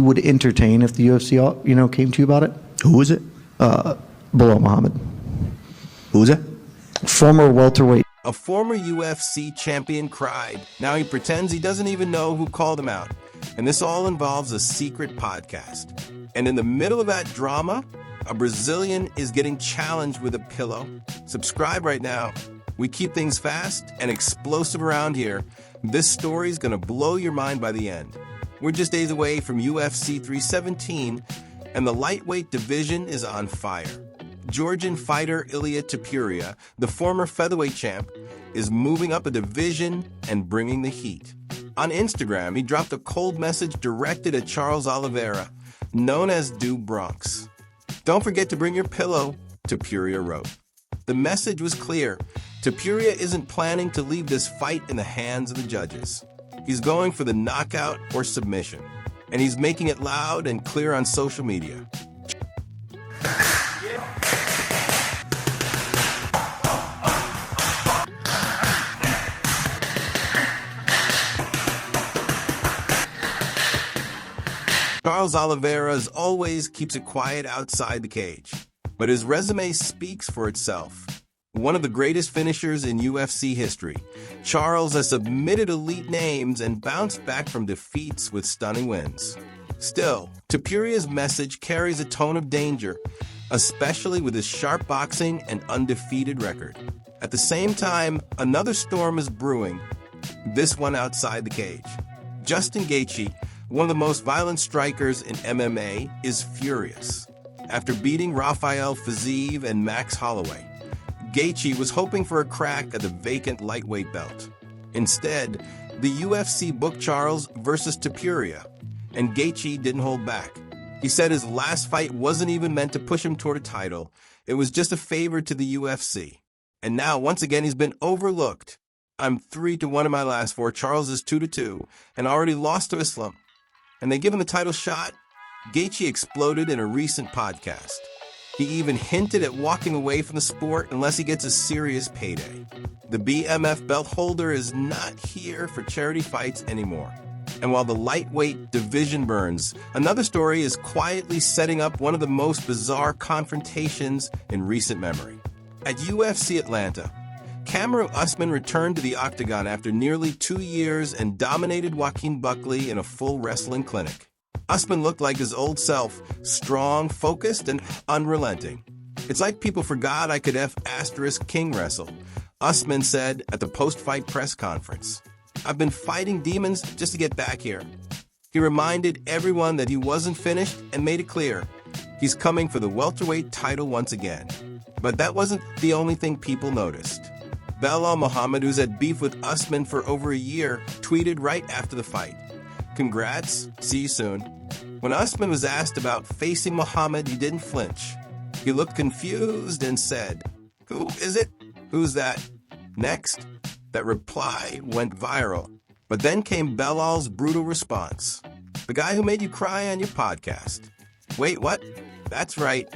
would entertain if the UFC, came to you about it? Who was it? Belal Muhammad. Who was that? Former welterweight. A former UFC champion cried. Now he pretends he doesn't even know who called him out. And this all involves a secret podcast. And in the middle of that drama, a Brazilian is getting challenged with a pillow. Subscribe right now. We keep things fast and explosive around here. This story's gonna blow your mind by the end. We're just days away from UFC 317, and the lightweight division is on fire. Georgian fighter Ilia Topuria, the former featherweight champ, is moving up a division and bringing the heat. On Instagram, he dropped a cold message directed at Charles Oliveira, known as Bronx. "Don't forget to bring your pillow," Topuria wrote. The message was clear. Topuria isn't planning to leave this fight in the hands of the judges. He's going for the knockout or submission, and he's making it loud and clear on social media. Charles Oliveira, as always, keeps it quiet outside the cage, but his resume speaks for itself. One of the greatest finishers in UFC history, Charles has submitted elite names and bounced back from defeats with stunning wins. Still, Topuria's message carries a tone of danger, especially with his sharp boxing and undefeated record. At the same time, another storm is brewing, this one outside the cage. Justin Gaethje, one of the most violent strikers in MMA, is furious. After beating Rafael Fiziev and Max Holloway, Gaethje was hoping for a crack at the vacant lightweight belt. Instead, the UFC booked Charles versus Topuria, and Gaethje didn't hold back. He said his last fight wasn't even meant to push him toward a title. It was just a favor to the UFC. And now, once again, he's been overlooked. "I'm 3-1 in my last 4. Charles is 2-2, and already lost to Islam. And they give him the title shot?" Gaethje exploded in a recent podcast. He even hinted at walking away from the sport unless he gets a serious payday. The BMF belt holder is not here for charity fights anymore. And while the lightweight division burns, another story is quietly setting up one of the most bizarre confrontations in recent memory. At UFC Atlanta, Kamaru Usman returned to the octagon after nearly 2 years and dominated Joaquin Buckley in a full wrestling clinic. Usman looked like his old self, strong, focused, and unrelenting. "It's like people forgot I could King wrestle," Usman said at the post-fight press conference. "I've been fighting demons just to get back here." He reminded everyone that he wasn't finished and made it clear he's coming for the welterweight title once again. But that wasn't the only thing people noticed. Belal Muhammad, who's had beef with Usman for over a year, tweeted right after the fight, "Congrats, see you soon." When Usman was asked about facing Muhammad, he didn't flinch. He looked confused and said, "Who is it? Who's that?" Next, that reply went viral. But then came Belal's brutal response. "The guy who made you cry on your podcast." Wait, what? That's right.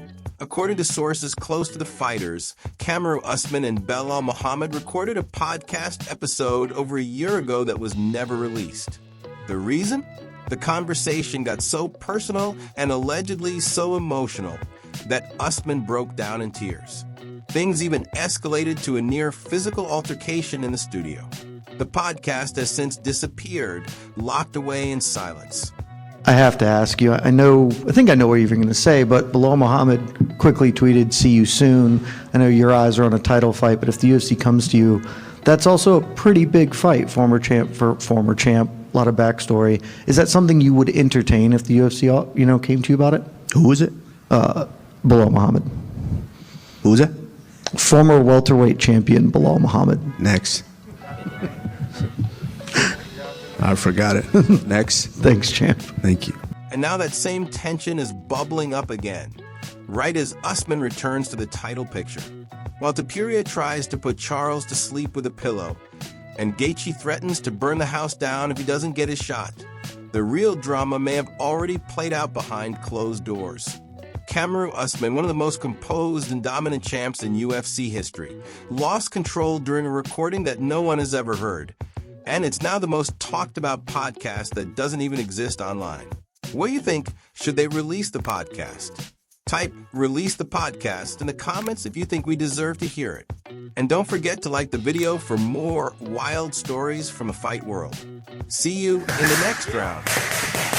According to sources close to the fighters, Kamaru Usman and Belal Muhammad recorded a podcast episode over a year ago that was never released. The reason? The conversation got so personal and allegedly so emotional that Usman broke down in tears. Things even escalated to a near physical altercation in the studio. The podcast has since disappeared, locked away in silence. I have to ask you, I think I know what you're going to say, but Belal Muhammad quickly tweeted, "See you soon." I know your eyes are on a title fight, but if the UFC comes to you, that's also a pretty big fight, former champ for former champ, a lot of backstory. Is that something you would entertain if the UFC, came to you about it? Who was it? Belal Muhammad. Who was that? Former welterweight champion Belal Muhammad. Next. I forgot it. Next. Thanks, champ. Thank you. And now that same tension is bubbling up again, right as Usman returns to the title picture. While Topuria tries to put Charles to sleep with a pillow, and Gaethje threatens to burn the house down if he doesn't get his shot, the real drama may have already played out behind closed doors. Kamaru Usman, one of the most composed and dominant champs in UFC history, lost control during a recording that no one has ever heard. And it's now the most talked about podcast that doesn't even exist online. What do you think? Should they release the podcast? Type "release the podcast" in the comments if you think we deserve to hear it. And don't forget to like the video for more wild stories from a fight world. See you in the next round.